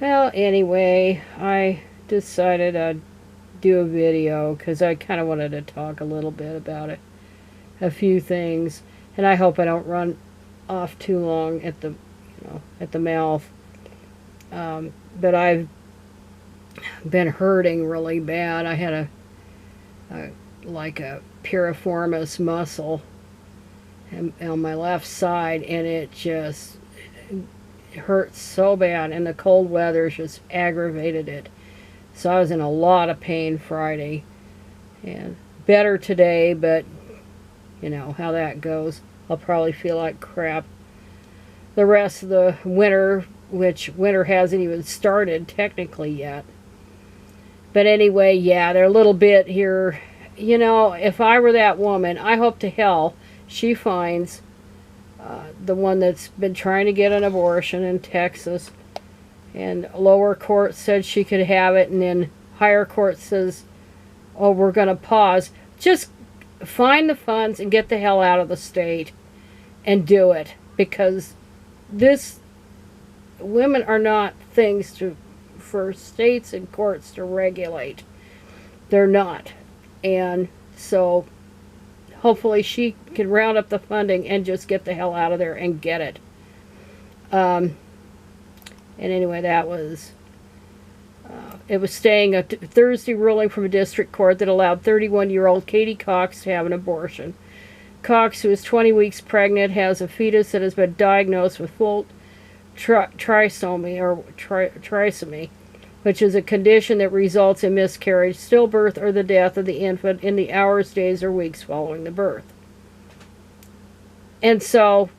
Well, anyway, I decided I'd do a video because I kind of wanted to talk a little bit about it, a few things, and I hope I don't run off too long at the mouth. But I've been hurting really bad. I had a like a piriformis muscle on my left side, and it just hurts so bad, and the cold weather just aggravated it. So I was in a lot of pain Friday, and better today, but you know how that goes. I'll probably feel like crap the rest of the winter, which winter hasn't even started technically yet. But anyway, yeah, they're a little bit here. You know, if I were that woman, I hope to hell she finds the one that's been trying to get an abortion in Texas, and lower court said she could have it, and then higher court says, oh, we're going to pause. Just find the funds and get the hell out of the state and do it, because women are not things for states and courts to regulate. They're not. And so hopefully she can round up the funding and just get the hell out of there and get it. And anyway, that was it was staying a Thursday ruling from a district court that allowed 31-year-old Katie Cox to have an abortion. Cox, who is 20 weeks pregnant, has a fetus that has been diagnosed with full trisomy, which is a condition that results in miscarriage, stillbirth, or the death of the infant in the hours, days, or weeks following the birth. And so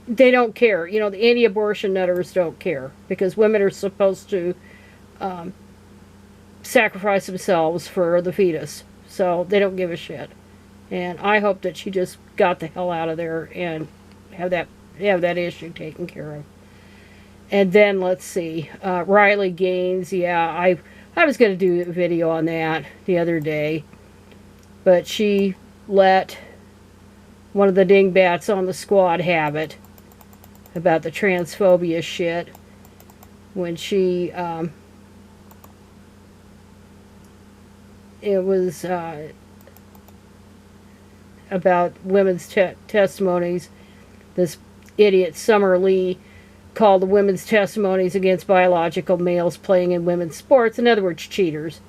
they don't care. You know, the anti-abortion nutters don't care, because women are supposed to sacrifice themselves for the fetus. So they don't give a shit. And I hope that she just got the hell out of there and have that issue taken care of. And then let's see, Riley Gaines. Yeah, I was going to do a video on that the other day, but she let one of the dingbats on the squad have it about the transphobia shit when she it was about women's testimonies. This idiot Summer Lee called the women's testimonies against biological males playing in women's sports, in other words, cheaters,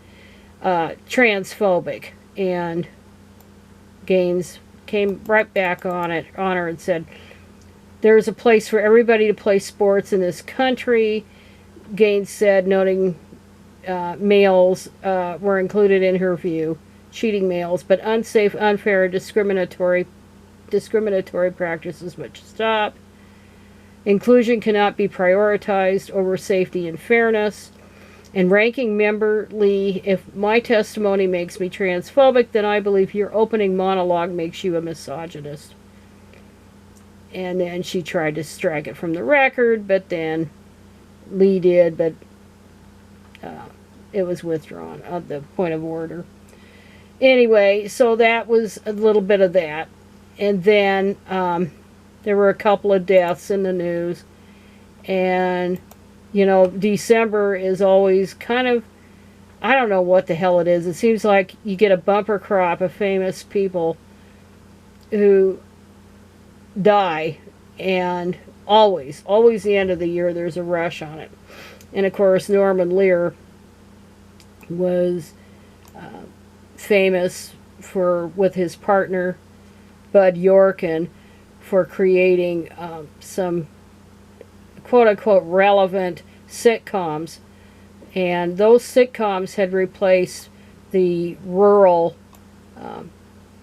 transphobic. And Gaines came right back on her and said, there's a place for everybody to play sports in this country. Gaines said, noting males were included in her view, cheating males, but unsafe, unfair, discriminatory practices must stop. Inclusion cannot be prioritized over safety and fairness. And Ranking Member Lee, if my testimony makes me transphobic, then I believe your opening monologue makes you a misogynist. And then she tried to strike it from the record, but then Lee did, but it was withdrawn on the point of order. Anyway, so that was a little bit of that. And then there were a couple of deaths in the news. And, you know, December is always kind of, I don't know what the hell it is. It seems like you get a bumper crop of famous people who die. And always the end of the year, there's a rush on it. And, of course, Norman Lear was famous with his partner, Bud Yorkin, for creating some quote-unquote relevant sitcoms. And those sitcoms had replaced the rural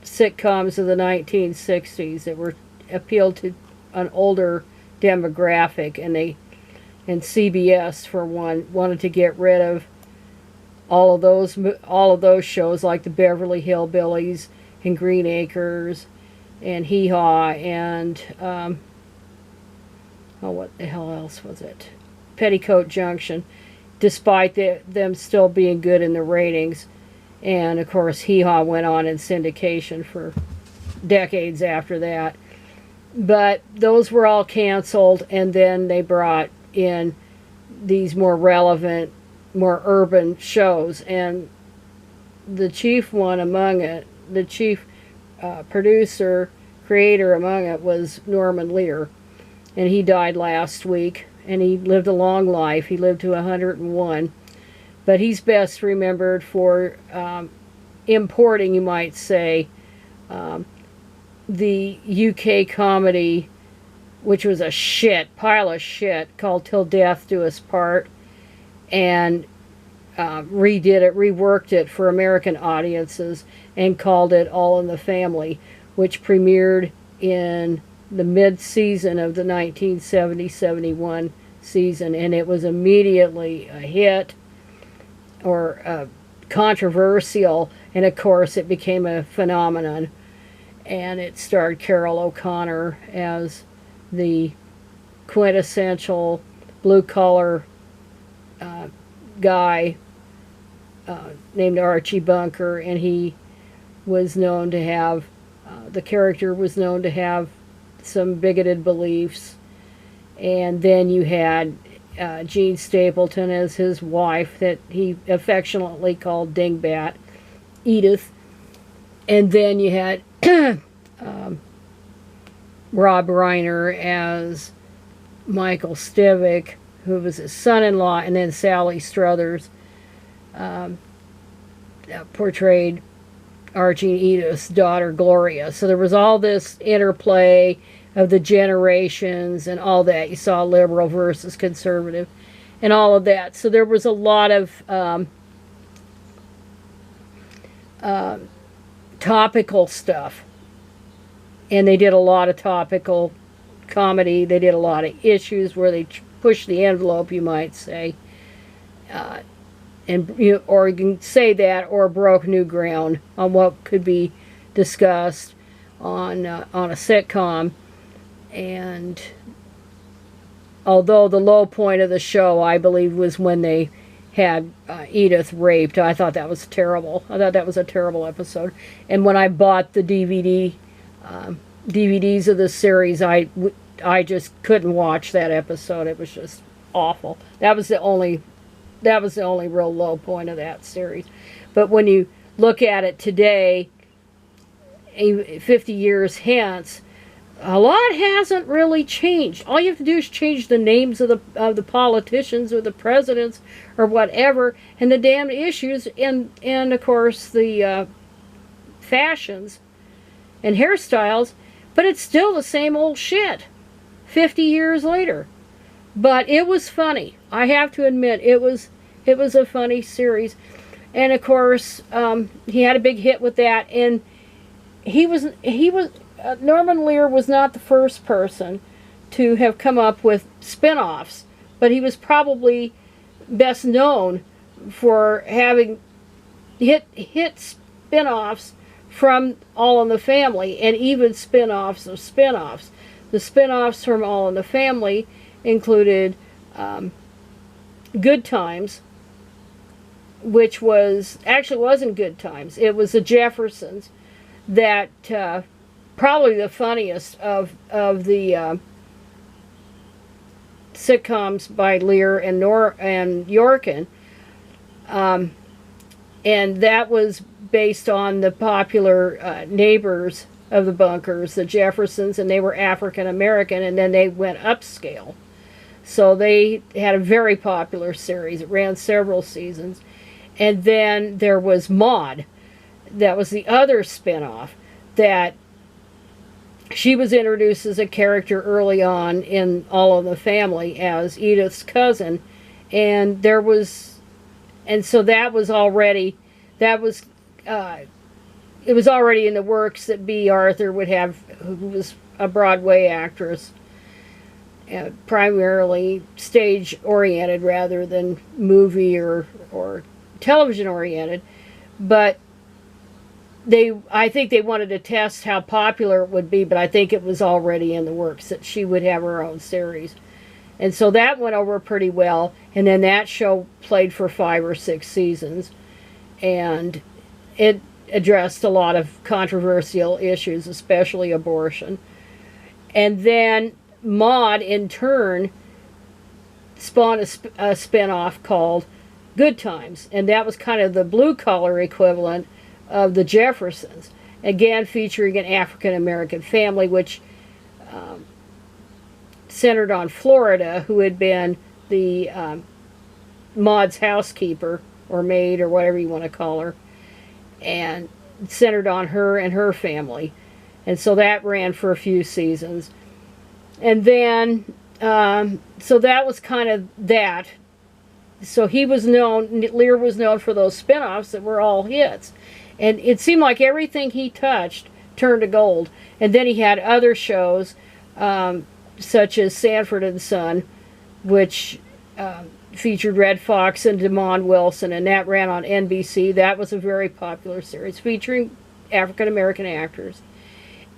sitcoms of the 1960s that were appealed to an older demographic. And CBS, for one, wanted to get rid of all of those shows like the Beverly Hillbillies and Green Acres and Hee Haw and what the hell else was it? Petticoat Junction, despite them still being good in the ratings. And of course, Hee Haw went on in syndication for decades after that. But those were all canceled, and then they brought in these more relevant, more urban shows. And the chief one among it, the chief producer, creator among it, was Norman Lear. And he died last week, and he lived a long life. He lived to 101. But he's best remembered for importing, you might say, the UK comedy, which was a pile of shit, called Till Death Do Us Part, and reworked it for American audiences, and called it All in the Family, which premiered in the mid-season of the 1970-71 season, and it was immediately a hit, or controversial, and of course it became a phenomenon. And it starred Carol O'Connor as the quintessential blue-collar guy named Archie Bunker, and he was known to have, the character was known to have some bigoted beliefs. And then you had Jean Stapleton as his wife, that he affectionately called Dingbat, Edith. And then you had Rob Reiner as Michael Stivic, who was his son-in-law, and then Sally Struthers portrayed Archie and Edith's daughter, Gloria. So there was all this interplay of the generations and all that. You saw liberal versus conservative and all of that. So there was a lot of topical stuff. And they did a lot of topical comedy. They did a lot of issues where they pushed the envelope, you might say. Or you can say that, or broke new ground on what could be discussed on a sitcom. And although the low point of the show, I believe, was when they had Edith raped. I thought that was terrible. I thought that was a terrible episode. And when I bought the DVDs of the series, I just couldn't watch that episode. It was just awful. That was the only real low point of that series. But when you look at it today, 50 years hence, a lot hasn't really changed. All you have to do is change the names of the politicians or the presidents or whatever, and the damn issues, and of course the fashions and hairstyles, but it's still the same old shit 50 years later. But it was funny. I have to admit, it was a funny series. And of course, he had a big hit with that, and Norman Lear was not the first person to have come up with spin-offs, but he was probably best known for having hit spin-offs from All in the Family, and even spin-offs of spin-offs. The spin-offs from All in the Family included Good Times, which wasn't Good Times. It was the Jeffersons, that probably the funniest of the sitcoms by Lear and Yorkin. And that was based on the popular neighbors of the Bunkers, the Jeffersons, and they were African American, and then they went upscale. So they had a very popular series. It ran several seasons. And then there was Maude. That was the other spinoff, that she was introduced as a character early on in All in the Family as Edith's cousin, and so that was already, it was already in the works that B. Arthur would have, who was a Broadway actress, primarily stage oriented rather than movie or television oriented, but I think they wanted to test how popular it would be, but I think it was already in the works that she would have her own series. And so that went over pretty well, and then that show played for 5 or 6 seasons, and it addressed a lot of controversial issues, especially abortion. And then Maude, in turn, spawned a spin-off called Good Times. And that was kind of the blue-collar equivalent of the Jeffersons. Again, featuring an African-American family, which centered on Florida, who had been the Maude's housekeeper, or maid, or whatever you want to call her. And centered on her and her family. And so that ran for a few seasons. And then, so that was kind of that. So he was known, Lear was known for those spin-offs that were all hits. And it seemed like everything he touched turned to gold. And then he had other shows, such as Sanford and Son, which featured Red Fox and Demond Wilson, and that ran on NBC. That was a very popular series featuring African-American actors.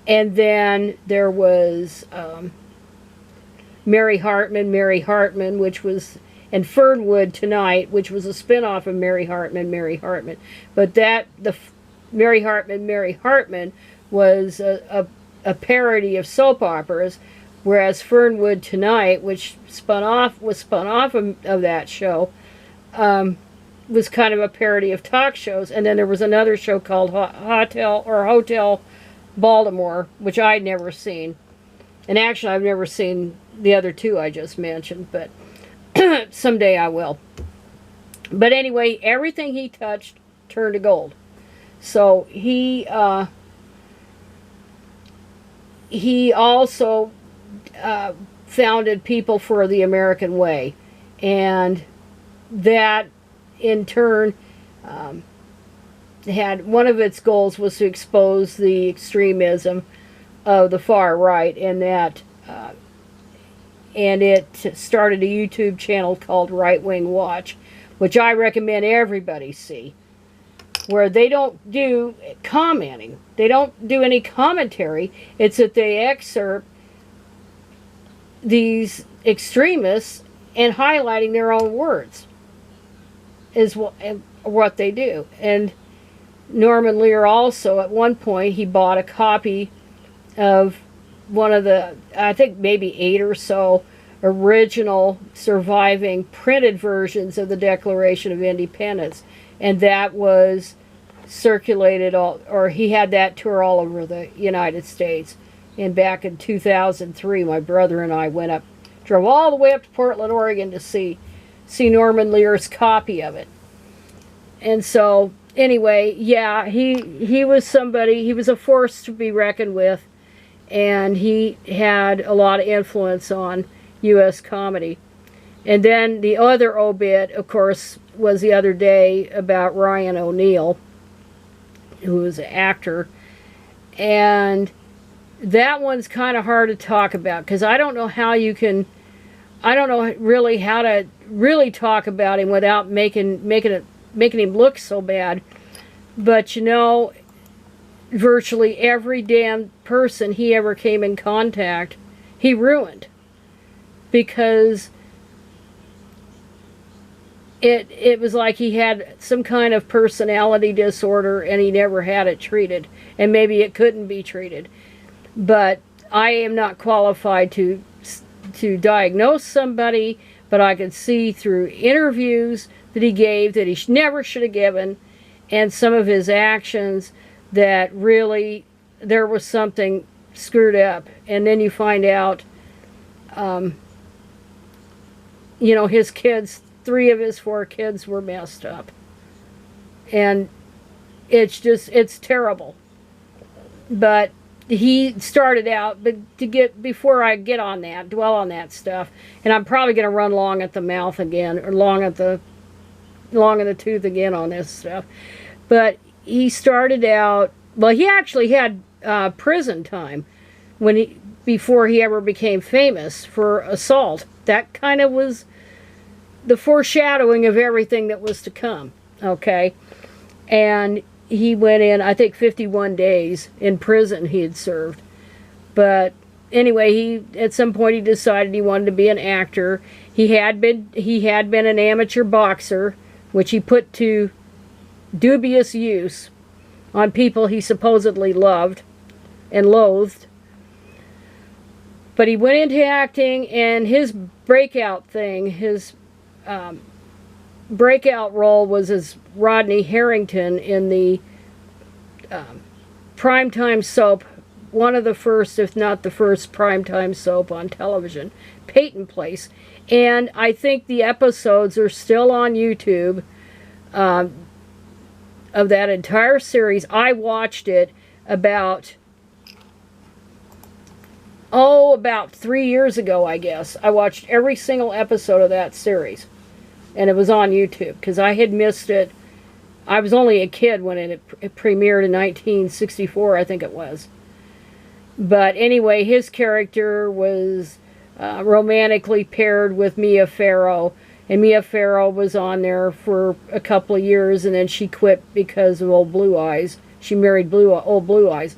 And then there was Mary Hartman, which was, and Fernwood Tonight, which was a spin-off of Mary Hartman. But that, the Mary Hartman was a parody of soap operas, whereas Fernwood Tonight, which was spun off of that show, was kind of a parody of talk shows. And then there was another show called Hotel Baltimore, which I'd never seen. And actually, I've never seen the other two I just mentioned, but someday I will. But anyway, everything he touched turned to gold. So he also founded People for the American Way, and that in turn had, one of its goals was to expose the extremism of the far right, and that and it started a YouTube channel called Right Wing Watch, which I recommend everybody see, where they don't do commenting, they don't do any commentary. It's that they excerpt these extremists and highlighting their own words is what they do. And Norman Lear also, at one point, he bought a copy of one of the, I think maybe 8 or so original surviving printed versions of the Declaration of Independence, and that was circulated or he had that tour all over the United States. And back in 2003, my brother and I drove all the way up to Portland, Oregon to see Norman Lear's copy of it. And so, anyway, yeah, he was somebody, he was a force to be reckoned with, and he had a lot of influence on U.S. comedy. And then the other obit, of course, was the other day about Ryan O'Neal, who was an actor. And that one's kind of hard to talk about, because I don't know how you can, I don't know really how to really talk about him without making him look so bad. But you know, virtually every damn person he ever came in contact, he ruined. Because it was like he had some kind of personality disorder and he never had it treated. And maybe it couldn't be treated. But I am not qualified to diagnose somebody, but I could see through interviews that he gave that he never should have given, and some of his actions that really there was something screwed up. And then you find out, you know, his kids, 3 of his 4 kids were messed up. And it's just, it's terrible. But he started out, but before I get on that, dwell on that stuff, and I'm probably going to run long at the mouth again, or long in the tooth again on this stuff. But he started out, well, he actually had prison time before he ever became famous for assault. That kind of was the foreshadowing of everything that was to come, okay? And he went in, I think, 51 days in prison he had served. But anyway, at some point he decided he wanted to be an actor. He had been an amateur boxer, which he put to dubious use on people he supposedly loved and loathed. But he went into acting, and his breakout thing, his breakout role was as Rodney Harrington in the primetime soap, one of the first, if not the first, primetime soap on television, Peyton Place. And I think the episodes are still on YouTube of that entire series. I watched it about 3 years ago, I guess. I watched every single episode of that series. And it was on YouTube, because I had missed it. I was only a kid when it premiered in 1964, I think it was. But anyway, his character was romantically paired with Mia Farrow. And Mia Farrow was on there for a couple of years, and then she quit because of Old Blue Eyes. She married Old Blue Eyes.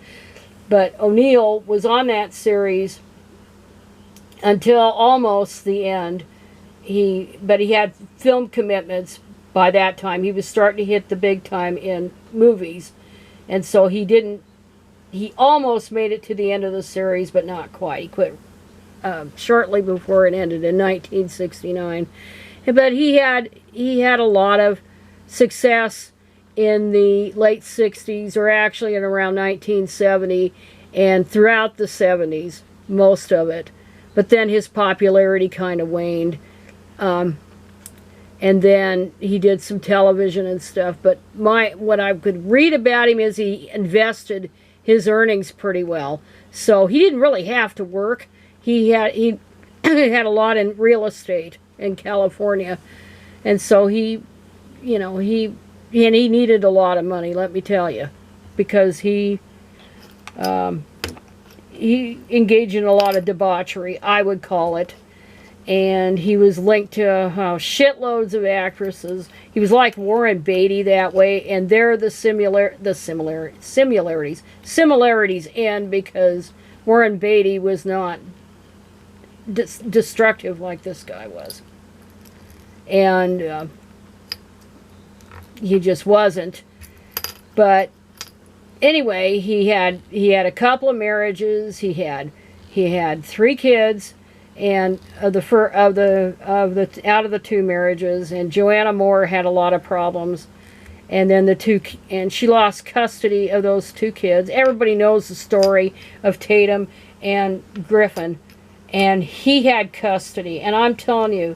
But O'Neill was on that series until almost the end. But he had film commitments by that time. He was starting to hit the big time in movies. And so he almost made it to the end of the series, but not quite. He quit shortly before it ended in 1969. But he had a lot of success in the late 60s, or actually in around 1970, and throughout the 70s, most of it. But then his popularity kind of waned. And then he did some television and stuff. But what I could read about him is he invested his earnings pretty well. So he didn't really have to work. He had a lot in real estate in California. And so he needed a lot of money, let me tell you, because he engaged in a lot of debauchery, I would call it. And he was linked to shitloads of actresses. He was like Warren Beatty that way, and there the similarities end, because Warren Beatty was not destructive like this guy was. And he just wasn't. But anyway, he had a couple of marriages. He had 3 kids, and out of the 2 marriages. And Joanna Moore had a lot of problems. And then she lost custody of those 2 kids. Everybody knows the story of Tatum and Griffin, and he had custody. And I'm telling you,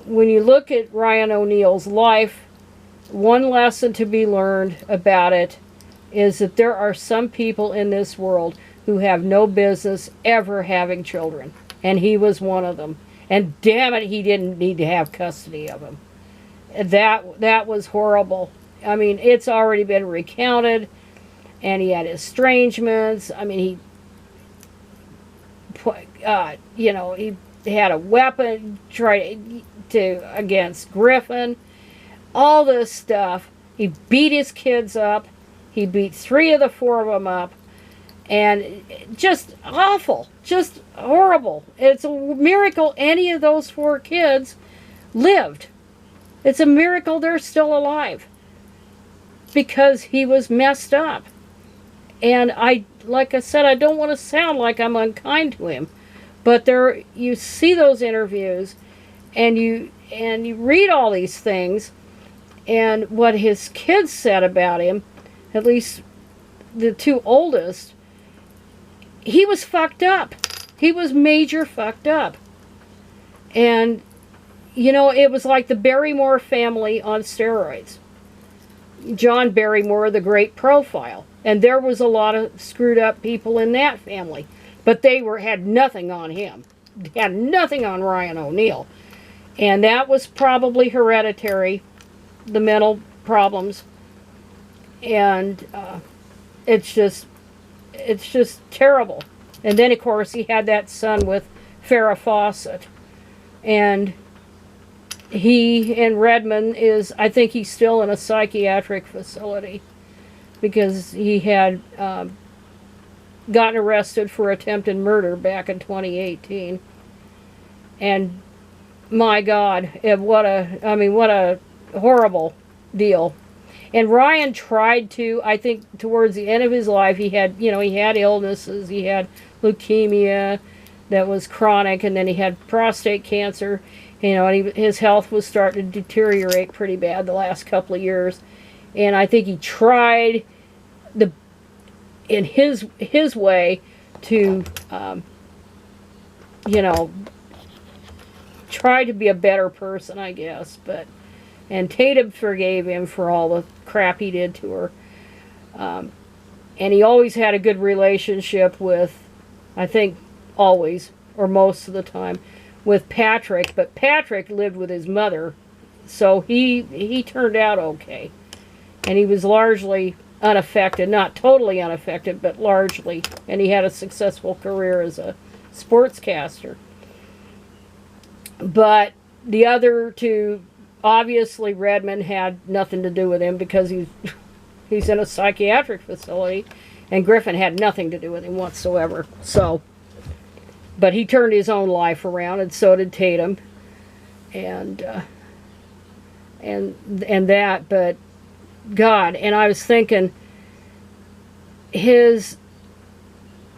when you look at Ryan O'Neill's life, one lesson to be learned about it is that there are some people in this world who have no business ever having children. And he was one of them. And damn it, he didn't need to have custody of them. That was horrible. I mean, it's already been recounted. And he had estrangements. I mean, he had a weapon against Griffin. All this stuff. He beat his kids up. He beat 3 of the 4 of them up. And just awful. Just horrible. It's a miracle any of those 4 kids lived. It's a miracle they're still alive. Because he was messed up. And like I said, I don't want to sound like I'm unkind to him. But you see those interviews, and you read all these things, and what his kids said about him, at least the 2 oldest, he was fucked up. He was major fucked up. And, it was like the Barrymore family on steroids. John Barrymore, the great profile. And there was a lot of screwed up people in that family. But they had nothing on him. They had nothing on Ryan O'Neill. And that was probably hereditary, the mental problems. And it's just terrible. And then, of course, he had that son with Farrah Fawcett. And he in Redmond I think he's still in a psychiatric facility, because he had gotten arrested for attempted murder back in 2018. And my God, what a horrible deal. And Ryan tried to, I think towards the end of his life, he had illnesses. He had leukemia, that was chronic, and then he had prostate cancer. You know, and his health was starting to deteriorate pretty bad the last couple of years. And I think he tried in his way to, you know, try to be a better person, I guess. And Tatum forgave him for all the crap he did to her. And he always had a good relationship with, I think, always, or most of the time, with Patrick. But Patrick lived with his mother, so he turned out okay. And he was largely unaffected, not totally unaffected, but largely. And he had a successful career as a sportscaster. But the other two, obviously Redmond had nothing to do with him because he's in a psychiatric facility, and Griffin had nothing to do with him whatsoever. So, but he turned his own life around, and so did Tatum, and that. But God, and I was thinking, his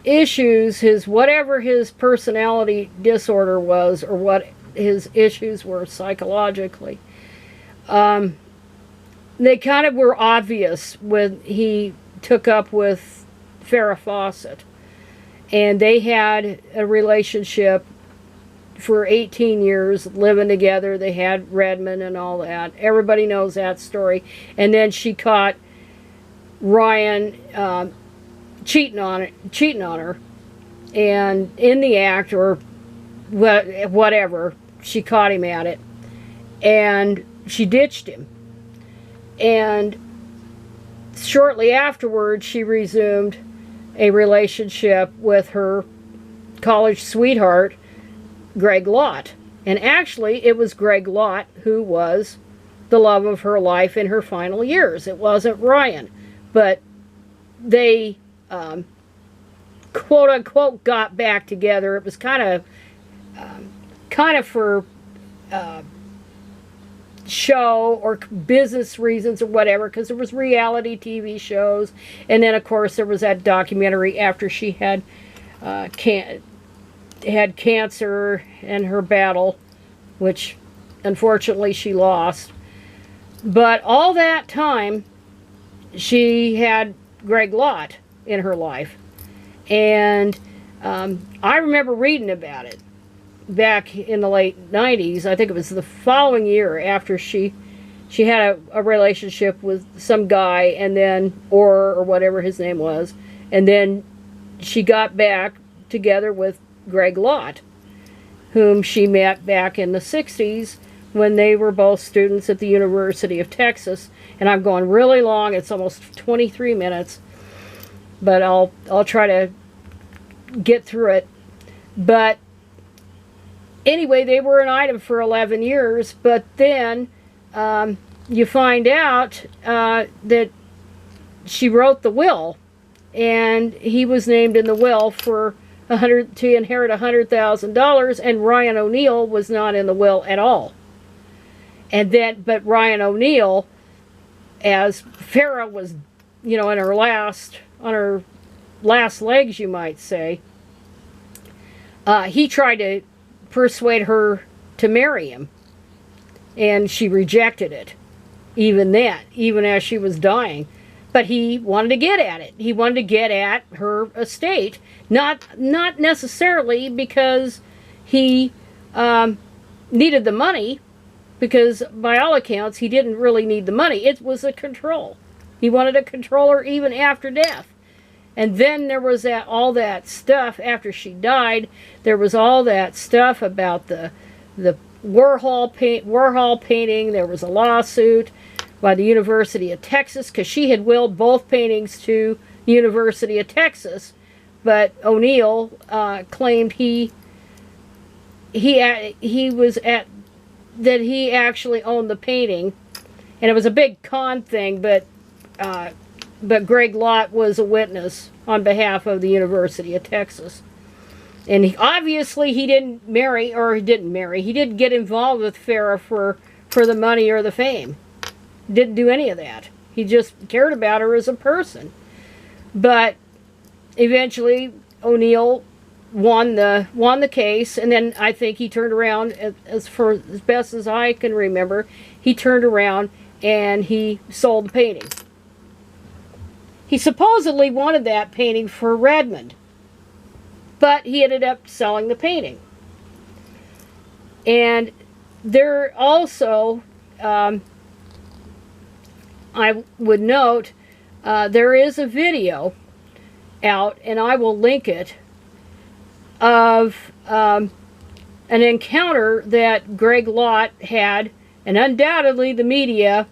issues, his whatever his personality disorder was, or what his issues were psychologically, they kind of were obvious when he took up with Farrah Fawcett. And they had a relationship for 18 years, living together. They had Redmond and all that. Everybody knows that story. And then she caught Ryan cheating on her. And in the act, or whatever, she caught him at it. And she ditched him. And shortly afterwards, she resumed a relationship with her college sweetheart, Greg Lott. And actually, it was Greg Lott who was the love of her life in her final years. It wasn't Ryan. But they, quote-unquote, got back together. It was kind of for show or business reasons or whatever, because there was reality TV shows, and then of course there was that documentary after she had cancer and her battle, which unfortunately she lost. But all that time she had Greg Lott in her life, and I remember reading about it back in the late 90s. I think it was the following year after she had a relationship with some guy, and then, or whatever his name was, and then she got back together with Greg Lott, whom she met back in the 60s when they were both students at the University of Texas. And I'm going really long. It's almost 23 minutes, but I'll try to get through it. But anyway, they were an item for 11 years, but then you find out that she wrote the will, and he was named in the will to inherit $100,000, and Ryan O'Neal was not in the will at all. And then, but Ryan O'Neal, as Farrah was, you know, on her last legs, you might say, he tried to persuade her to marry him, and she rejected it, even as she was dying. But he wanted to get at it. He wanted to get at her estate, not necessarily because he needed the money, because by all accounts he didn't really need the money. It was a control. He wanted to control her even after death. And then there was all that stuff after she died. There was all that stuff about the Warhol painting. There was a lawsuit by the University of Texas because she had willed both paintings to the University of Texas, but O'Neal claimed he actually owned the painting, and it was a big con thing, but Greg Lott was a witness on behalf of the University of Texas. And he didn't He didn't get involved with Farrah for the money or the fame. Didn't do any of that. He just cared about her as a person. But eventually O'Neal won the case, and then I think he turned around, as best as I can remember, he turned around and he sold the painting. He supposedly wanted that painting for Redmond, but he ended up selling the painting. And there also, I would note, there is a video out, and I will link it, of an encounter that Greg Lott had, and undoubtedly the media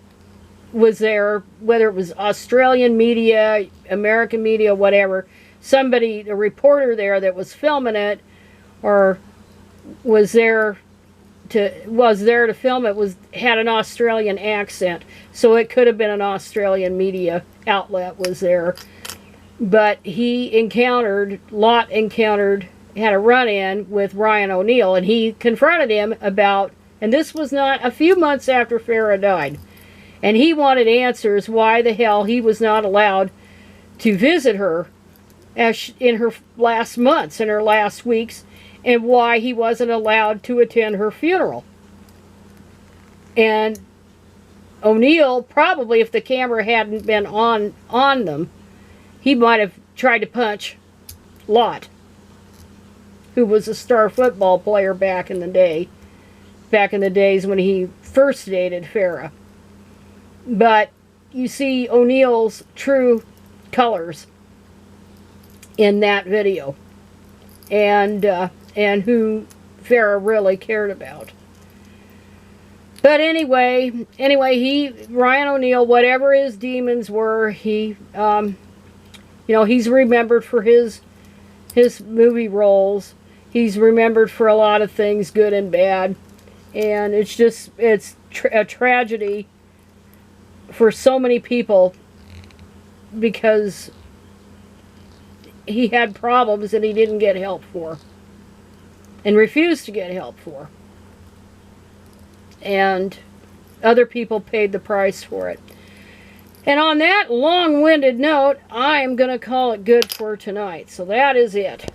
was there, whether it was Australian media, American media, whatever. Somebody, a reporter there that was filming it, or was there to film it, had an Australian accent, so it could have been an Australian media outlet was there. But Lott had a run-in with Ryan O'Neal, and he confronted him about, and this was not a few months after Farrah died, and he wanted answers why the hell he was not allowed to visit her in her last months, in her last weeks, and why he wasn't allowed to attend her funeral. And O'Neal, probably if the camera hadn't been on them, he might have tried to punch Lott, who was a star football player back in the days when he first dated Farrah. But you see O'Neal's true colors in that video, and who Farrah really cared about. But anyway, Ryan O'Neal, whatever his demons were, he's remembered for his movie roles. He's remembered for a lot of things, good and bad. And it's a tragedy for so many people, because he had problems that he didn't get help for, and refused to get help for. And other people paid the price for it. And on that long-winded note, I'm going to call it good for tonight. So that is it.